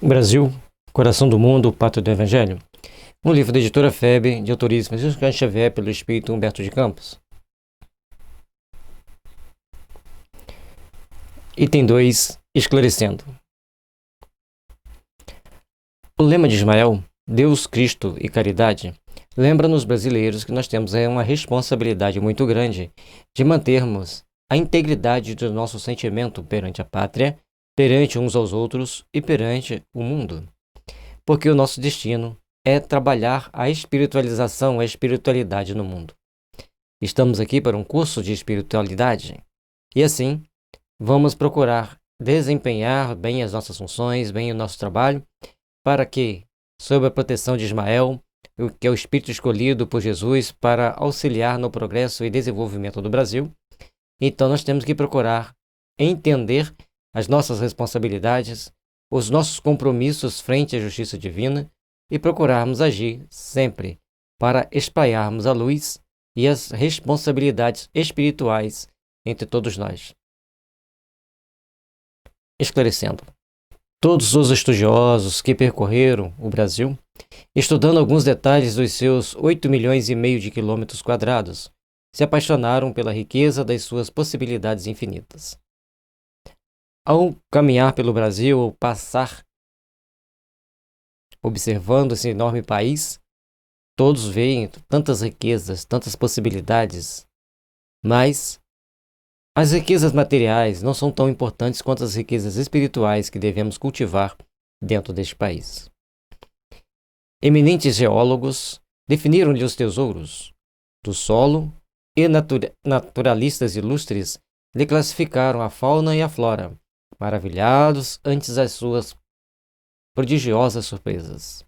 Brasil, Coração do Mundo, Pátria do Evangelho. Um livro da editora FEB, de autoria de Francisco Cândido Xavier, pelo espírito Humberto de Campos. Item 2, esclarecendo. O lema de Ismael, Deus, Cristo e Caridade, lembra-nos brasileiros que nós temos uma responsabilidade muito grande de mantermos a integridade do nosso sentimento perante a pátria, perante uns aos outros e perante o mundo. Porque o nosso destino é trabalhar a espiritualização, a espiritualidade no mundo. Estamos aqui para um curso de espiritualidade e assim vamos procurar desempenhar bem as nossas funções, bem o nosso trabalho, para que, sob a proteção de Ismael, que é o espírito escolhido por Jesus para auxiliar no progresso e desenvolvimento do Brasil, então nós temos que procurar entender as nossas responsabilidades, os nossos compromissos frente à justiça divina e procurarmos agir sempre para espalharmos a luz e as responsabilidades espirituais entre todos nós. Esclarecendo. Todos os estudiosos que percorreram o Brasil, estudando alguns detalhes dos seus 8,5 milhões de quilômetros quadrados, se apaixonaram pela riqueza das suas possibilidades infinitas. Ao caminhar pelo Brasil, ou passar observando esse enorme país, todos veem tantas riquezas, tantas possibilidades, mas as riquezas materiais não são tão importantes quanto as riquezas espirituais que devemos cultivar dentro deste país. Eminentes geólogos definiram-lhe os tesouros do solo e naturalistas ilustres lhe classificaram a fauna e a flora, maravilhados ante as suas prodigiosas surpresas.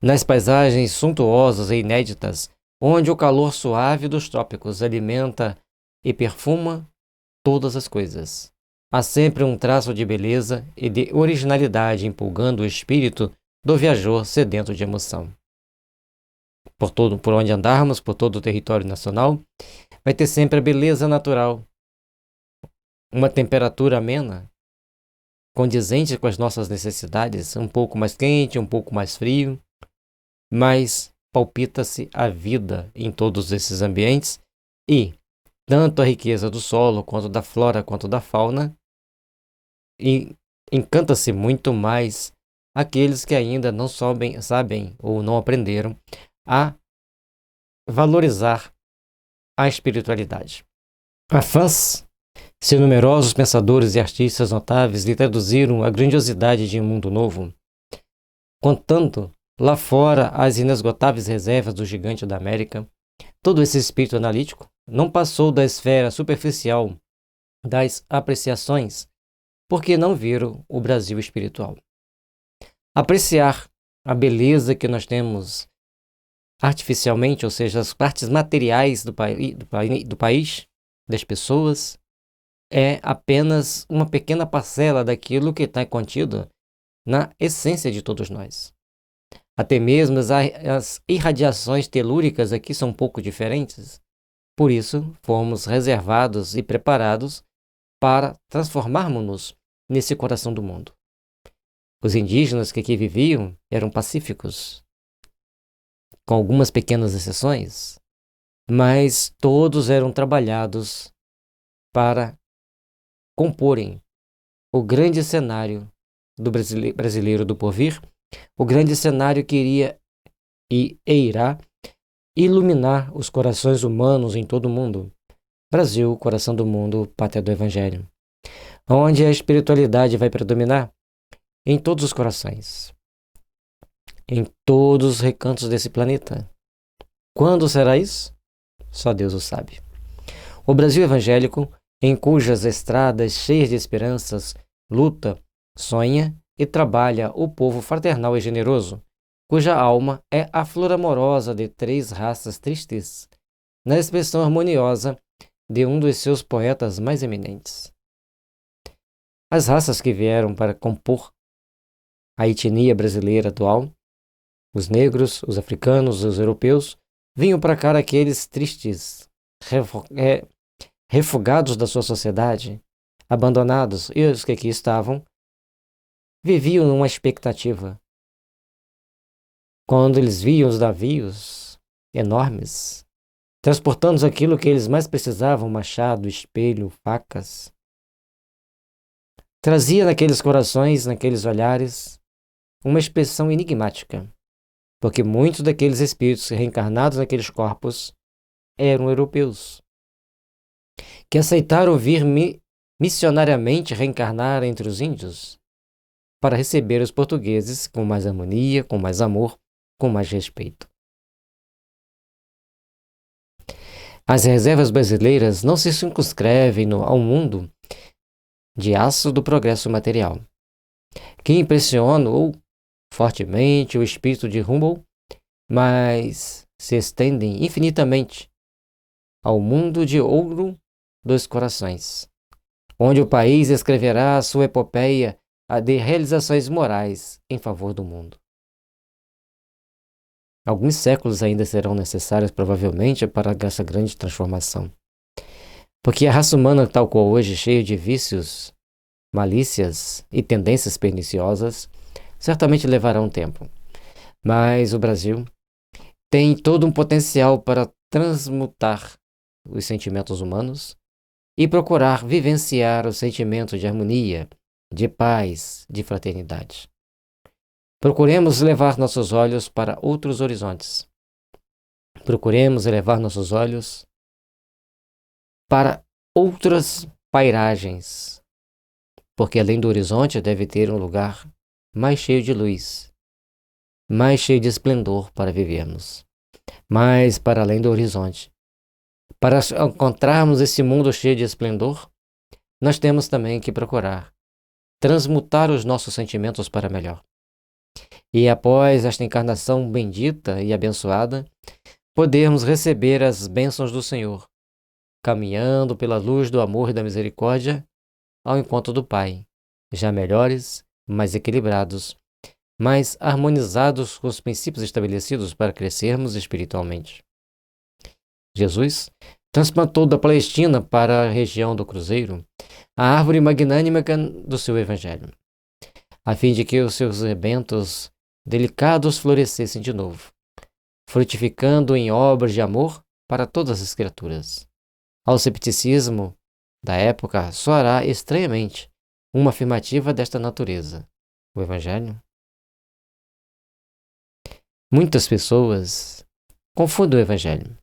Nas paisagens suntuosas e inéditas, onde o calor suave dos trópicos alimenta e perfuma todas as coisas, há sempre um traço de beleza e de originalidade empolgando o espírito do viajor sedento de emoção. Por onde andarmos, por todo o território nacional, vai ter sempre a beleza natural, uma temperatura amena, condizente com as nossas necessidades, um pouco mais quente, um pouco mais frio, mas palpita-se a vida em todos esses ambientes e tanto a riqueza do solo, quanto da flora, quanto da fauna, e encanta-se muito mais aqueles que ainda não sabem ou não aprenderam a valorizar a espiritualidade. A fãs, se numerosos pensadores e artistas notáveis lhe traduziram a grandiosidade de um mundo novo, contando lá fora as inesgotáveis reservas do gigante da América, todo esse espírito analítico não passou da esfera superficial das apreciações, porque não viram o Brasil espiritual. Apreciar a beleza que nós temos artificialmente, ou seja, as partes materiais do país, das pessoas, é apenas uma pequena parcela daquilo que está contido na essência de todos nós. Até mesmo as irradiações telúricas aqui são um pouco diferentes. Por isso, fomos reservados e preparados para transformarmos-nos nesse coração do mundo. Os indígenas que aqui viviam eram pacíficos, com algumas pequenas exceções, mas todos eram trabalhados para comporem o grande cenário do brasileiro do porvir, o grande cenário que iria e irá iluminar os corações humanos em todo o mundo. Brasil, coração do mundo, pátria do Evangelho. Onde a espiritualidade vai predominar? Em todos os corações. Em todos os recantos desse planeta. Quando será isso? Só Deus o sabe. O Brasil evangélico, em cujas estradas cheias de esperanças, luta, sonha e trabalha o povo fraternal e generoso, cuja alma é a flor amorosa de 3 raças tristes, na expressão harmoniosa de um dos seus poetas mais eminentes. As raças que vieram para compor a etnia brasileira atual, os negros, os africanos, os europeus, vinham para cá aqueles tristes, refugados da sua sociedade, abandonados, e os que aqui estavam viviam numa expectativa. Quando eles viam os navios enormes, transportando aquilo que eles mais precisavam, machado, espelho, facas, trazia naqueles corações, naqueles olhares, uma expressão enigmática, porque muitos daqueles espíritos reencarnados naqueles corpos eram europeus, que aceitaram vir missionariamente reencarnar entre os índios para receber os portugueses com mais harmonia, com mais amor, com mais respeito. As reservas brasileiras não se circunscrevem ao mundo de aço do progresso material, que impressionou fortemente o espírito de Humboldt, mas se estendem infinitamente ao mundo de ouro dos corações, onde o país escreverá a sua epopeia de realizações morais em favor do mundo. Alguns séculos ainda serão necessários, provavelmente, para essa grande transformação. Porque a raça humana, tal qual hoje, cheia de vícios, malícias e tendências perniciosas, certamente levará um tempo. Mas o Brasil tem todo um potencial para transmutar os sentimentos humanos e procurar vivenciar o sentimento de harmonia, de paz, de fraternidade. Procuremos levar nossos olhos para outros horizontes. Procuremos levar nossos olhos para outras pairagens, porque além do horizonte deve ter um lugar mais cheio de luz, mais cheio de esplendor para vivermos. Mas para além do horizonte, para encontrarmos esse mundo cheio de esplendor, nós temos também que procurar transmutar os nossos sentimentos para melhor. E após esta encarnação bendita e abençoada, podermos receber as bênçãos do Senhor, caminhando pela luz do amor e da misericórdia ao encontro do Pai, já melhores, mais equilibrados, mais harmonizados com os princípios estabelecidos para crescermos espiritualmente. Jesus transplantou da Palestina para a região do Cruzeiro a árvore magnânima do seu Evangelho, a fim de que os seus rebentos delicados florescessem de novo, frutificando em obras de amor para todas as criaturas. Ao cepticismo da época soará estranhamente uma afirmativa desta natureza: o Evangelho. Muitas pessoas confundem o Evangelho,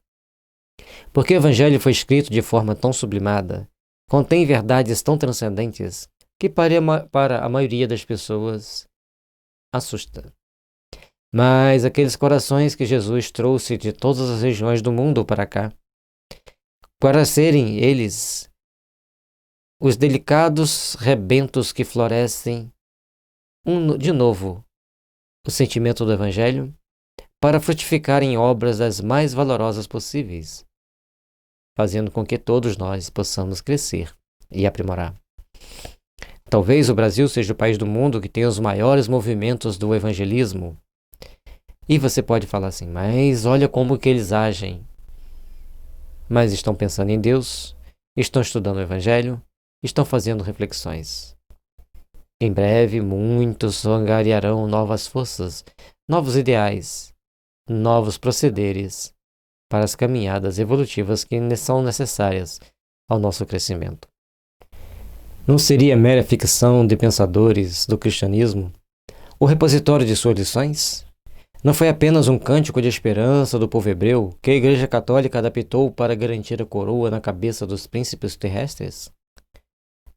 porque o Evangelho foi escrito de forma tão sublimada, contém verdades tão transcendentes, que para a maioria das pessoas assusta. Mas aqueles corações que Jesus trouxe de todas as regiões do mundo para cá, para serem eles os delicados rebentos que florescem de novo o sentimento do Evangelho, para frutificar em obras das mais valorosas possíveis, fazendo com que todos nós possamos crescer e aprimorar. Talvez o Brasil seja o país do mundo que tem os maiores movimentos do evangelismo. E você pode falar assim, mas olha como que eles agem. Mas estão pensando em Deus, estão estudando o Evangelho, estão fazendo reflexões. Em breve, muitos angariarão novas forças, novos ideais, novos procederes para as caminhadas evolutivas que são necessárias ao nosso crescimento. Não seria mera ficção de pensadores do cristianismo o repositório de suas lições? Não foi apenas um cântico de esperança do povo hebreu que a Igreja Católica adaptou para garantir a coroa na cabeça dos príncipes terrestres?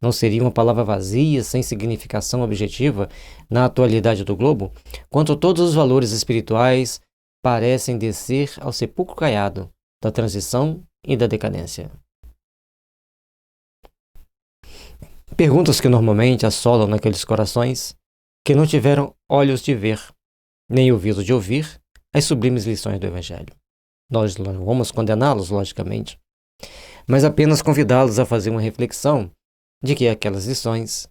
Não seria uma palavra vazia, sem significação objetiva na atualidade do globo, quanto todos os valores espirituais parecem descer ao sepulcro caiado da transição e da decadência? Perguntas que normalmente assolam naqueles corações que não tiveram olhos de ver, nem ouvido de ouvir as sublimes lições do Evangelho. Nós não vamos condená-los, logicamente, mas apenas convidá-los a fazer uma reflexão de que aquelas lições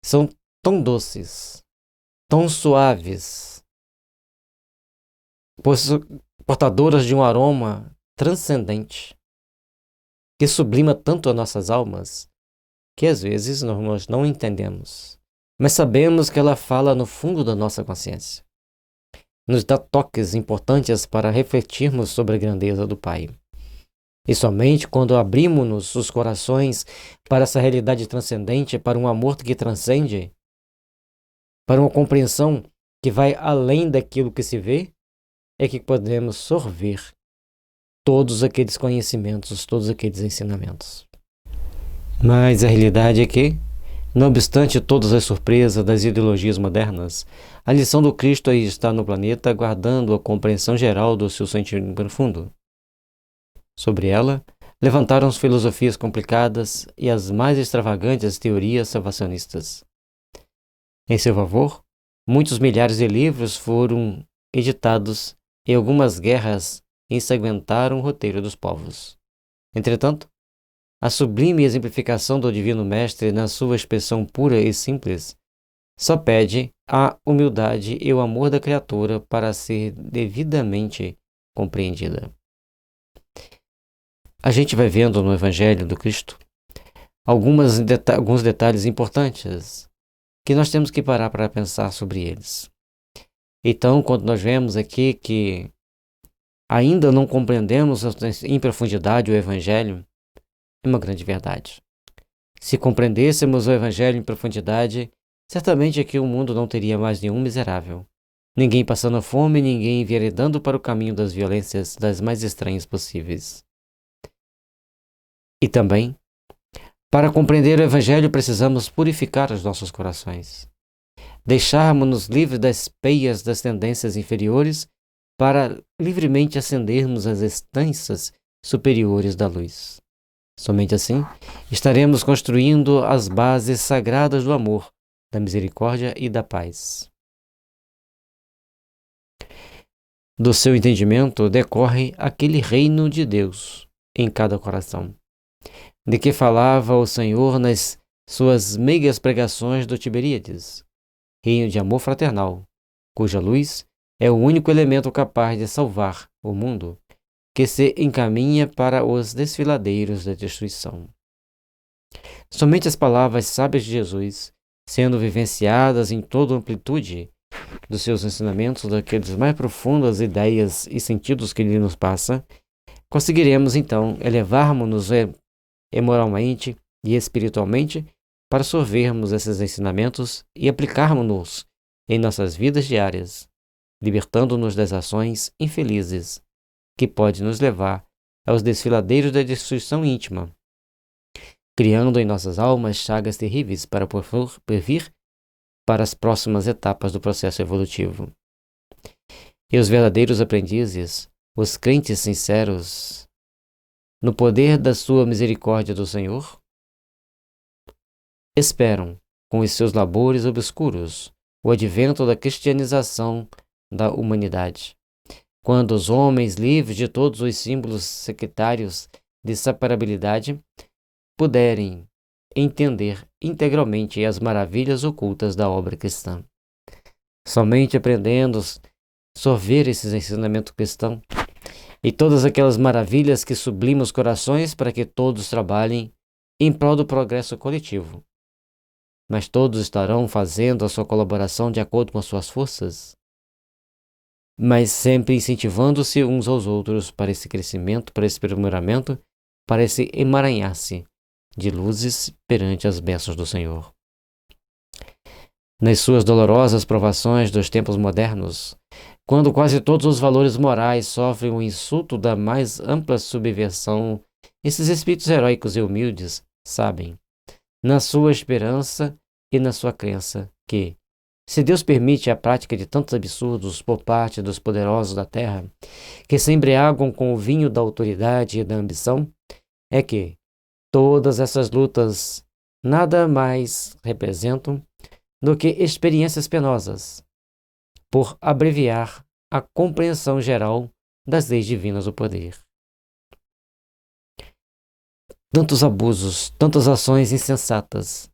são tão doces, tão suaves, portadoras de um aroma transcendente, que sublima tanto as nossas almas, que às vezes nós não entendemos, mas sabemos que ela fala no fundo da nossa consciência. Nos dá toques importantes para refletirmos sobre a grandeza do Pai. E somente quando abrimos os corações para essa realidade transcendente, para um amor que transcende, para uma compreensão que vai além daquilo que se vê, é que podemos sorver todos aqueles conhecimentos, todos aqueles ensinamentos. Mas a realidade é que, não obstante todas as surpresas das ideologias modernas, a lição do Cristo aí está no planeta, aguardando a compreensão geral do seu sentido profundo. Sobre ela, levantaram-se filosofias complicadas e as mais extravagantes teorias salvacionistas. Em seu favor, muitos milhares de livros foram editados e algumas guerras ensanguentaram o roteiro dos povos. Entretanto, a sublime exemplificação do Divino Mestre na sua expressão pura e simples só pede a humildade e o amor da criatura para ser devidamente compreendida. A gente vai vendo no Evangelho do Cristo alguns detalhes importantes que nós temos que parar para pensar sobre eles. Então, quando nós vemos aqui que ainda não compreendemos em profundidade o Evangelho, é uma grande verdade. Se compreendêssemos o Evangelho em profundidade, certamente aqui o mundo não teria mais nenhum miserável. Ninguém passando fome, ninguém enveredando para o caminho das violências das mais estranhas possíveis. E também, para compreender o Evangelho, precisamos purificar os nossos corações. Deixarmos-nos livres das peias das tendências inferiores para livremente ascendermos às instâncias superiores da luz. Somente assim, estaremos construindo as bases sagradas do amor, da misericórdia e da paz. Do seu entendimento decorre aquele reino de Deus em cada coração, de que falava o Senhor nas suas meigas pregações do Tiberíades, reino de amor fraternal, cuja luz é o único elemento capaz de salvar o mundo, que se encaminha para os desfiladeiros da destruição. Somente as palavras sábias de Jesus, sendo vivenciadas em toda a amplitude dos seus ensinamentos, daqueles mais profundas ideias e sentidos que ele nos passa, conseguiremos então elevarmos-nos moralmente e espiritualmente para sorvermos esses ensinamentos e aplicarmos-nos em nossas vidas diárias, libertando-nos das ações infelizes que pode nos levar aos desfiladeiros da destruição íntima, criando em nossas almas chagas terríveis para previr para as próximas etapas do processo evolutivo. E os verdadeiros aprendizes, os crentes sinceros, no poder da sua misericórdia do Senhor, esperam, com os seus labores obscuros, o advento da cristianização da humanidade, quando os homens, livres de todos os símbolos sectários de separabilidade, puderem entender integralmente as maravilhas ocultas da obra cristã. Somente aprendendo a sorver esses ensinamentos cristãos e todas aquelas maravilhas que sublimam os corações para que todos trabalhem em prol do progresso coletivo. Mas todos estarão fazendo a sua colaboração de acordo com as suas forças, mas sempre incentivando-se uns aos outros para esse crescimento, para esse aprimoramento, para esse emaranhar-se de luzes perante as bênçãos do Senhor. Nas suas dolorosas provações dos tempos modernos, quando quase todos os valores morais sofrem o insulto da mais ampla subversão, esses espíritos heróicos e humildes sabem, na sua esperança e na sua crença, que, se Deus permite a prática de tantos absurdos por parte dos poderosos da terra, que se embriagam com o vinho da autoridade e da ambição, é que todas essas lutas nada mais representam do que experiências penosas, por abreviar a compreensão geral das leis divinas do poder. Tantos abusos, tantas ações insensatas.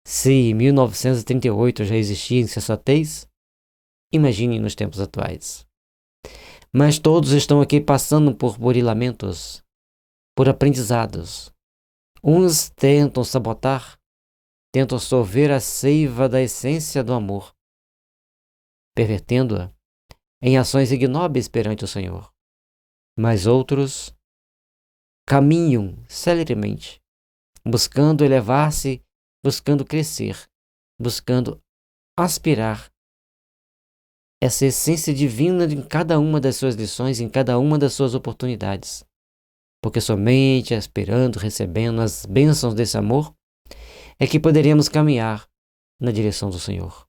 Se em 1938 já existia insensatez, imagine nos tempos atuais. Mas todos estão aqui passando por burilamentos, por aprendizados. Uns tentam sabotar, tentam sorver a seiva da essência do amor, pervertendo-a em ações ignóbeis perante o Senhor. Mas outros caminham celeremente, buscando elevar-se, buscando crescer, buscando aspirar essa essência divina em cada uma das suas lições, em cada uma das suas oportunidades. Porque somente aspirando, recebendo as bênçãos desse amor, é que poderemos caminhar na direção do Senhor.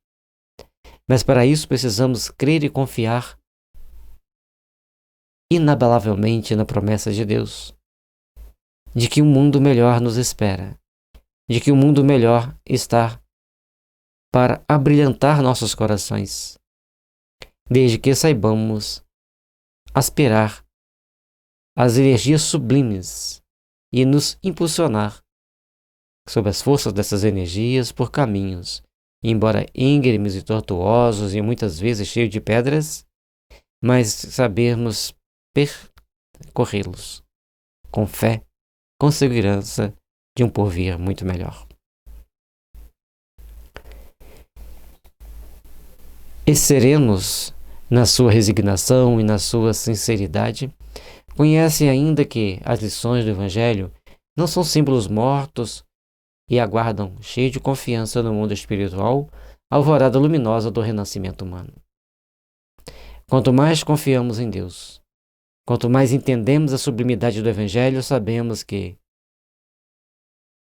Mas para isso precisamos crer e confiar inabalavelmente na promessa de Deus, de que um mundo melhor nos espera, de que um mundo melhor está para abrilhantar nossos corações, desde que saibamos aspirar às energias sublimes e nos impulsionar sob as forças dessas energias por caminhos, embora íngremes e tortuosos e muitas vezes cheios de pedras, mas sabermos percorrê-los com fé, com segurança de um porvir muito melhor. E serenos na sua resignação e na sua sinceridade, conhecem ainda que as lições do Evangelho não são símbolos mortos e aguardam, cheio de confiança no mundo espiritual, a alvorada luminosa do renascimento humano. Quanto mais confiamos em Deus, quanto mais entendemos a sublimidade do Evangelho, sabemos que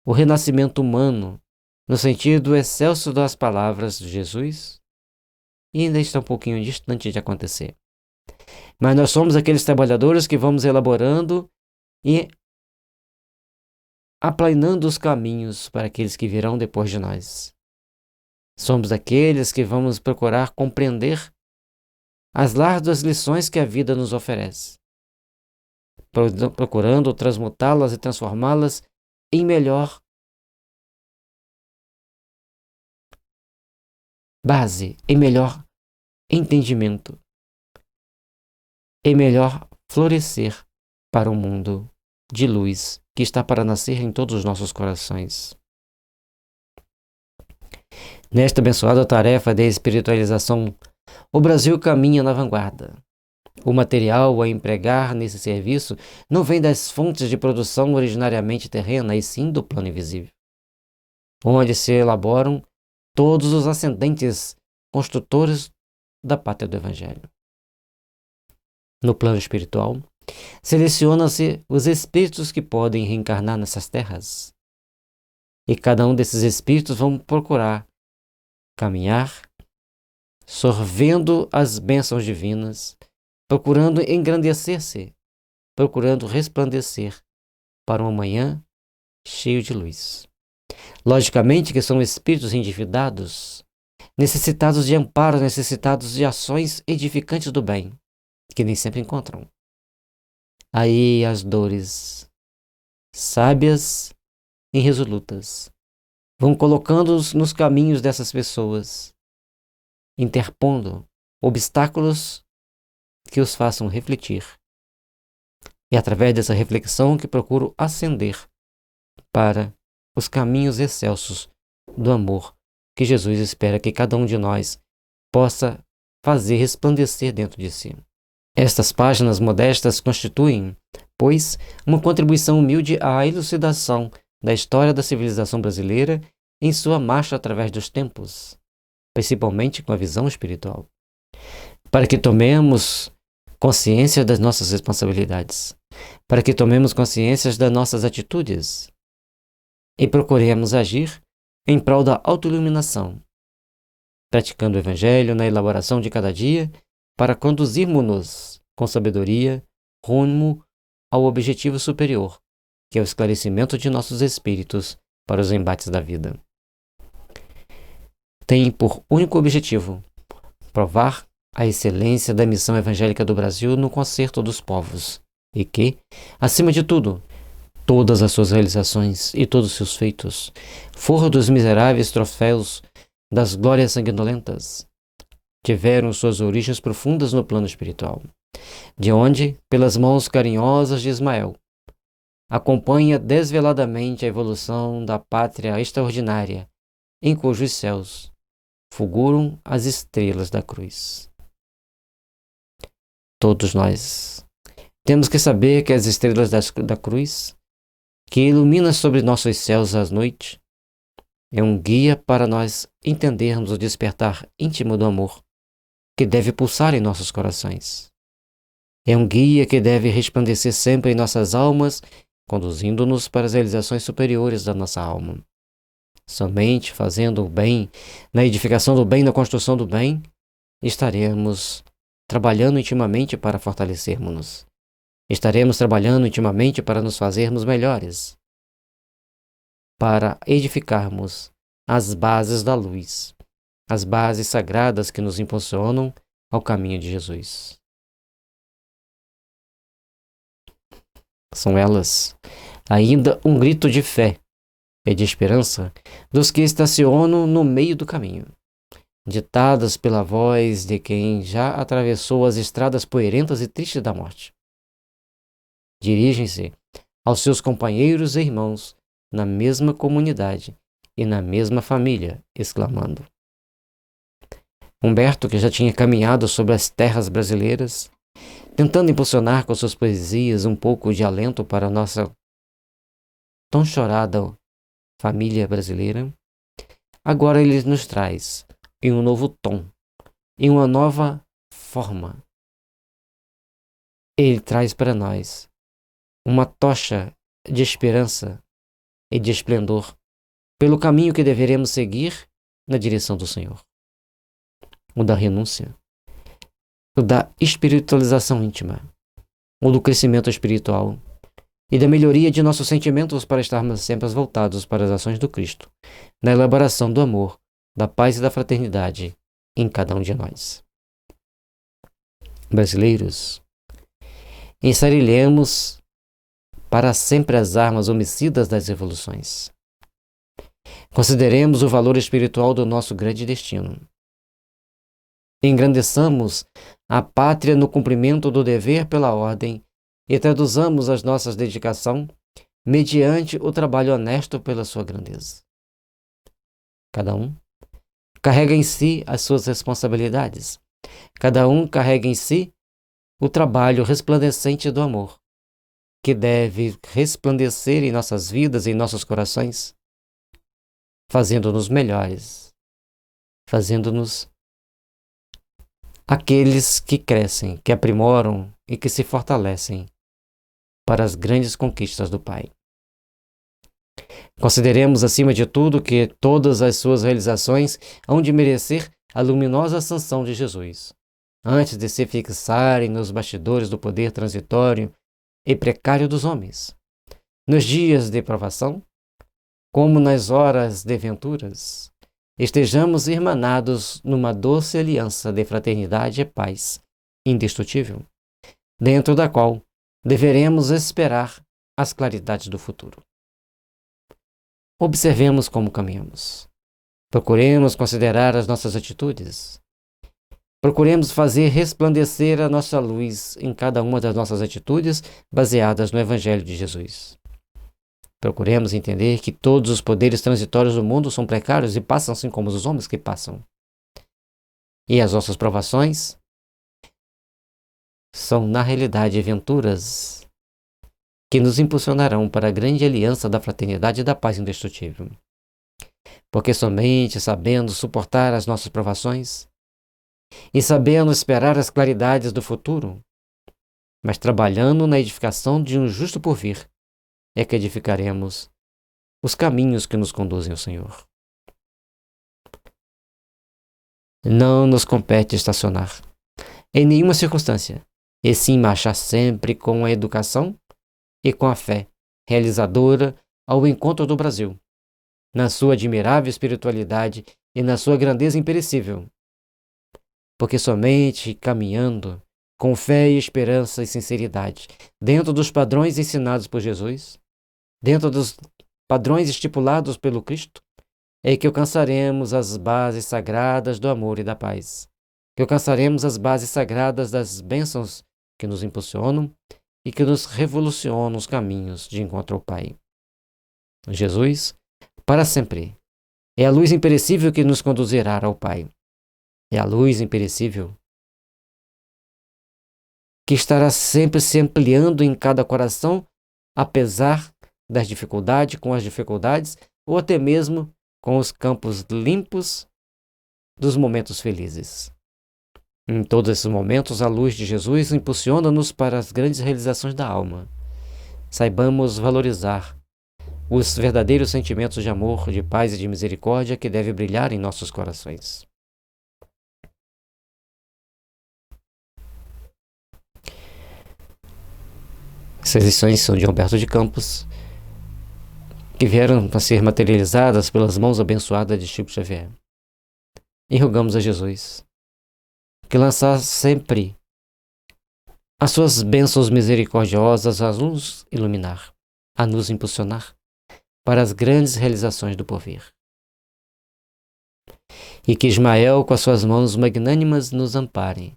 o renascimento humano, no sentido excelso das palavras de Jesus, ainda está um pouquinho distante de acontecer. Mas nós somos aqueles trabalhadores que vamos elaborando e aplanando os caminhos para aqueles que virão depois de nós. Somos aqueles que vamos procurar compreender as largas lições que a vida nos oferece, procurando transmutá-las e transformá-las em melhor base, em melhor entendimento, em melhor florescer para um mundo de luz que está para nascer em todos os nossos corações. Nesta abençoada tarefa de espiritualização, o Brasil caminha na vanguarda. O material a empregar nesse serviço não vem das fontes de produção originariamente terrena, e sim do plano invisível, onde se elaboram todos os ascendentes construtores da pátria do Evangelho. No plano espiritual, selecionam-se os espíritos que podem reencarnar nessas terras. E cada um desses espíritos vão procurar caminhar, sorvendo as bênçãos divinas, procurando engrandecer-se, procurando resplandecer para um amanhã cheio de luz. Logicamente que são espíritos endividados, necessitados de amparo, necessitados de ações edificantes do bem, que nem sempre encontram. Aí as dores, sábias e resolutas, vão colocando-os nos caminhos dessas pessoas, interpondo obstáculos que os façam refletir. É através dessa reflexão que procuro ascender para os caminhos excelsos do amor que Jesus espera que cada um de nós possa fazer resplandecer dentro de si. Estas páginas modestas constituem, pois, uma contribuição humilde à elucidação da história da civilização brasileira em sua marcha através dos tempos, principalmente com a visão espiritual, para que tomemos consciência das nossas responsabilidades, para que tomemos consciência das nossas atitudes e procuremos agir em prol da autoiluminação, praticando o Evangelho na elaboração de cada dia para conduzirmos-nos com sabedoria rumo ao objetivo superior, que é o esclarecimento de nossos espíritos para os embates da vida. Tem por único objetivo provar a excelência da missão evangélica do Brasil no concerto dos povos e que, acima de tudo, todas as suas realizações e todos os seus feitos, forro dos miseráveis troféus das glórias sanguinolentas, tiveram suas origens profundas no plano espiritual, de onde, pelas mãos carinhosas de Ismael, acompanha desveladamente a evolução da pátria extraordinária em cujos céus fulguram as estrelas da cruz. Todos nós temos que saber que as estrelas da cruz, que ilumina sobre nossos céus à noite, é um guia para nós entendermos o despertar íntimo do amor que deve pulsar em nossos corações. É um guia que deve resplandecer sempre em nossas almas, conduzindo-nos para as realizações superiores da nossa alma. Somente fazendo o bem, na edificação do bem, na construção do bem, estaremos trabalhando intimamente para fortalecermos-nos. Estaremos trabalhando intimamente para nos fazermos melhores, para edificarmos as bases da luz, as bases sagradas que nos impulsionam ao caminho de Jesus. São elas ainda um grito de fé e de esperança dos que estacionam no meio do caminho, ditadas pela voz de quem já atravessou as estradas poeirentas e tristes da morte. Dirigem-se aos seus companheiros e irmãos na mesma comunidade e na mesma família, exclamando. Humberto, que já tinha caminhado sobre as terras brasileiras, tentando impulsionar com suas poesias um pouco de alento para a nossa tão chorada família brasileira, agora ele nos traz em um novo tom, em uma nova forma. Ele traz para nós uma tocha de esperança e de esplendor pelo caminho que deveremos seguir na direção do Senhor. O da renúncia, o da espiritualização íntima, o do crescimento espiritual e da melhoria de nossos sentimentos para estarmos sempre voltados para as ações do Cristo, na elaboração do amor, da paz e da fraternidade em cada um de nós. Brasileiros, ensarilhemos para sempre as armas homicidas das revoluções. Consideremos o valor espiritual do nosso grande destino. Engrandeçamos a pátria no cumprimento do dever pela ordem e traduzamos as nossas dedicação mediante o trabalho honesto pela sua grandeza. Cada um carrega em si as suas responsabilidades. Cada um carrega em si o trabalho resplandecente do amor, que deve resplandecer em nossas vidas e em nossos corações, fazendo-nos melhores, fazendo-nos aqueles que crescem, que aprimoram e que se fortalecem para as grandes conquistas do Pai. Consideremos, acima de tudo, que todas as suas realizações hão de merecer a luminosa sanção de Jesus, antes de se fixarem nos bastidores do poder transitório e precário dos homens. Nos dias de provação, como nas horas de venturas, estejamos irmanados numa doce aliança de fraternidade e paz indestrutível, dentro da qual deveremos esperar as claridades do futuro. Observemos como caminhamos. Procuremos considerar as nossas atitudes. Procuremos fazer resplandecer a nossa luz em cada uma das nossas atitudes baseadas no Evangelho de Jesus. Procuremos entender que todos os poderes transitórios do mundo são precários e passam assim como os homens que passam. E as nossas provações são, na realidade, aventuras que nos impulsionarão para a grande aliança da fraternidade e da paz indestrutível. Porque somente sabendo suportar as nossas provações e sabendo esperar as claridades do futuro, mas trabalhando na edificação de um justo porvir, é que edificaremos os caminhos que nos conduzem ao Senhor. Não nos compete estacionar em nenhuma circunstância, e sim marchar sempre com a educação e com a fé realizadora ao encontro do Brasil, na sua admirável espiritualidade e na sua grandeza imperecível. Porque somente caminhando com fé e esperança e sinceridade, dentro dos padrões ensinados por Jesus, dentro dos padrões estipulados pelo Cristo, é que alcançaremos as bases sagradas do amor e da paz, que alcançaremos as bases sagradas das bênçãos que nos impulsionam e que nos revolucionam os caminhos de encontro ao Pai. Jesus, para sempre, É a luz imperecível que nos conduzirá ao Pai. É a luz imperecível que estará sempre se ampliando em cada coração, apesar das dificuldades, com as dificuldades, ou até mesmo com os campos limpos dos momentos felizes. Em todos esses momentos, a luz de Jesus impulsiona-nos para as grandes realizações da alma. Saibamos valorizar os verdadeiros sentimentos de amor, de paz e de misericórdia que devem brilhar em nossos corações. Essas lições são de Humberto de Campos, que vieram a ser materializadas pelas mãos abençoadas de Chico Xavier. E rogamos a Jesus que lançasse sempre as suas bênçãos misericordiosas a nos iluminar, a nos impulsionar para as grandes realizações do porvir. E que Ismael, com as suas mãos magnânimas, nos ampare,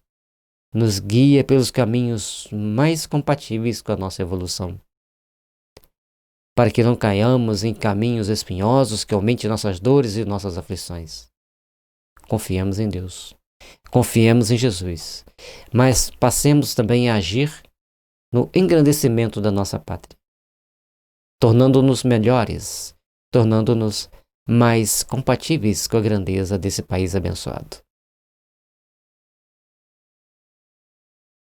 nos guie pelos caminhos mais compatíveis com a nossa evolução, para que não caiamos em caminhos espinhosos que aumentem nossas dores e nossas aflições. Confiemos em Deus, confiemos em Jesus, mas passemos também a agir no engrandecimento da nossa pátria, tornando-nos melhores, tornando-nos mais compatíveis com a grandeza desse país abençoado.